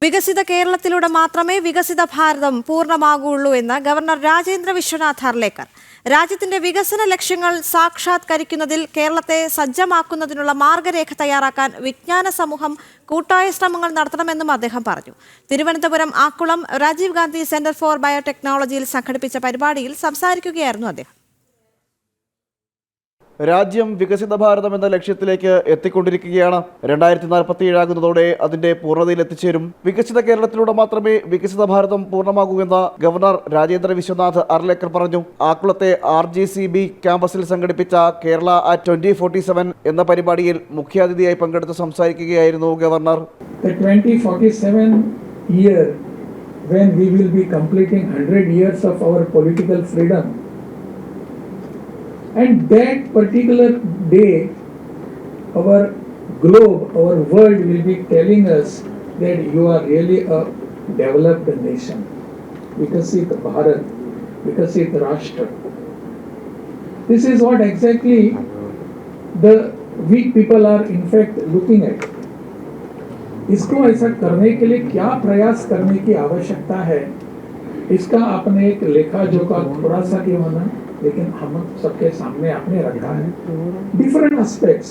വികസിത കേരളത്തിലൂടെ മാത്രമേ വികസിത ഭാരതം പൂർണ്ണമാകുള്ളൂ എന്ന് ഗവർണർ രാജേന്ദ്ര വിശ്വനാഥ് അർലേക്കർ. രാജ്യത്തിന്റെ വികസന ലക്ഷ്യങ്ങൾ സാക്ഷാത്കരിക്കുന്നതിൽ കേരളത്തെ സജ്ജമാക്കുന്നതിനുള്ള മാർഗരേഖ തയ്യാറാക്കാൻ വിജ്ഞാന സമൂഹം കൂട്ടായ ശ്രമങ്ങൾ നടത്തണമെന്നും അദ്ദേഹം പറഞ്ഞു. തിരുവനന്തപുരം ആക്കുളം രാജീവ് ഗാന്ധി സെന്റർ ഫോർ ബയോടെക്നോളജിയിൽ സംഘടിപ്പിച്ച പരിപാടിയിൽ സംസാരിക്കുകയായിരുന്നു അദ്ദേഹം. രാജ്യം വികസിത ഭാരതം എന്ന ലക്ഷ്യത്തിലേക്ക് എത്തിക്കൊണ്ടിരിക്കുകയാണ്. 2047 ആകുന്നതോടെ അതിന്റെ പൂർണ്ണതയിൽ എത്തിച്ചേരും. വികസിത കേരളത്തിലൂടെ മാത്രമേ വികസിത ഭാരതം പൂർണ്ണമാകൂ എന്ന് ഗവർണർ രാജേന്ദ്ര വിശ്വനാഥ് അർലേക്കർ പറഞ്ഞു. ആക്കുളത്തെ RGCB ക്യാമ്പസിൽ സംഘടിപ്പിച്ച കേരള at 2047 എന്ന പരിപാടിയിൽ മുഖ്യാതിഥിയായി പങ്കെടുത്ത് സംസാരിക്കുകയായിരുന്നു governor. The 2047 year, when we will be completing 100 years of our political freedom, and that particular day our globe, our world will be telling us that you are really a developed nation. Vikasit Bharat, Vikasit Rashtra. This is what exactly the weak people are in fact looking at. इसको ऐसा करने के लिए क्या प्रयास करने की आवश्यकता है, इसका आपने एक लेखा जोखा थोड़ा सा क्यों ना, लेकिन हम सबके सामने आपने रखा है different aspects.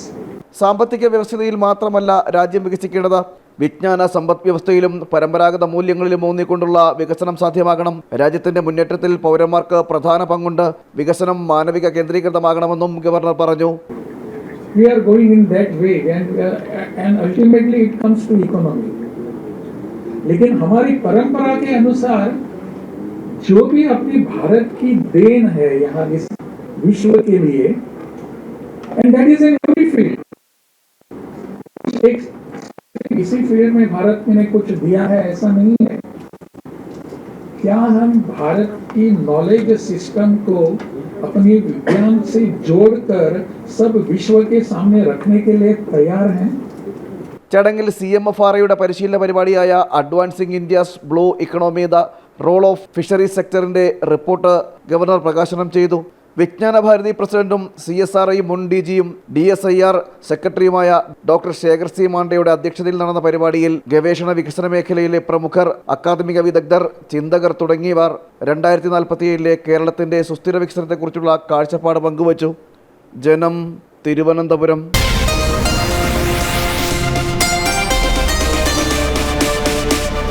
സാമ്പത്തിക വ്യവസ്ഥയിൽ മാത്രമല്ല രാജ്യം വികസിക്കേണ്ടത്, വിജ്ഞാന സമ്പദ് വ്യവസ്ഥയിലും പരമ്പരാഗത മൂല്യങ്ങളിലും ഊന്നിക്കൊണ്ടുള്ള വികസനം സാധ്യമാകണം. രാജ്യത്തിന്റെ മുന്നേറ്റത്തിൽ പൗരന്മാർക്ക് പ്രധാന പങ്കുണ്ട്. വികസനം മാനവിക കേന്ദ്രീകൃതമാകണമെന്നും ഗവർണർ പറഞ്ഞു. We are going in that way and ultimately it comes to economy. लेकिन हमारी परंपरा के अनुसार जो भी अपनी भारत की देन है यहाँ इस विश्व के लिए, and that is in every field. इसी फील्ड में भारत ने कुछ दिया है ऐसा नहीं है. क्या हम भारत की नॉलेज सिस्टम को अपनी विज्ञान से जोड़कर सब विश्व के सामने रखने के लिए तैयार हैं? ചടങ്ങിൽ CMFRAയുടെ പരിശീലന പരിപാടിയായ advancing India's blue economy the role of fisheries സെക്ടറിന്റെ റിപ്പോർട്ട് ഗവർണർ പ്രകാശനം ചെയ്തു. വിജ്ഞാന ഭാരതി പ്രസിഡന്റും CSRI മുൻ DGയും DSIR സെക്രട്ടറിയുമായ ഡോക്ടർ ശേഖർ C. മാണ്ഡയുടെ അധ്യക്ഷതയിൽ നടന്ന പരിപാടിയിൽ ഗവേഷണ വികസന മേഖലയിലെ പ്രമുഖർ, അക്കാദമിക വിദഗ്ധർ, ചിന്തകർ തുടങ്ങിയവർ 2047 കേരളത്തിന്റെ സുസ്ഥിര വികസനത്തെക്കുറിച്ചുള്ള കാഴ്ചപ്പാട് പങ്കുവച്ചു. ജനം, തിരുവനന്തപുരം.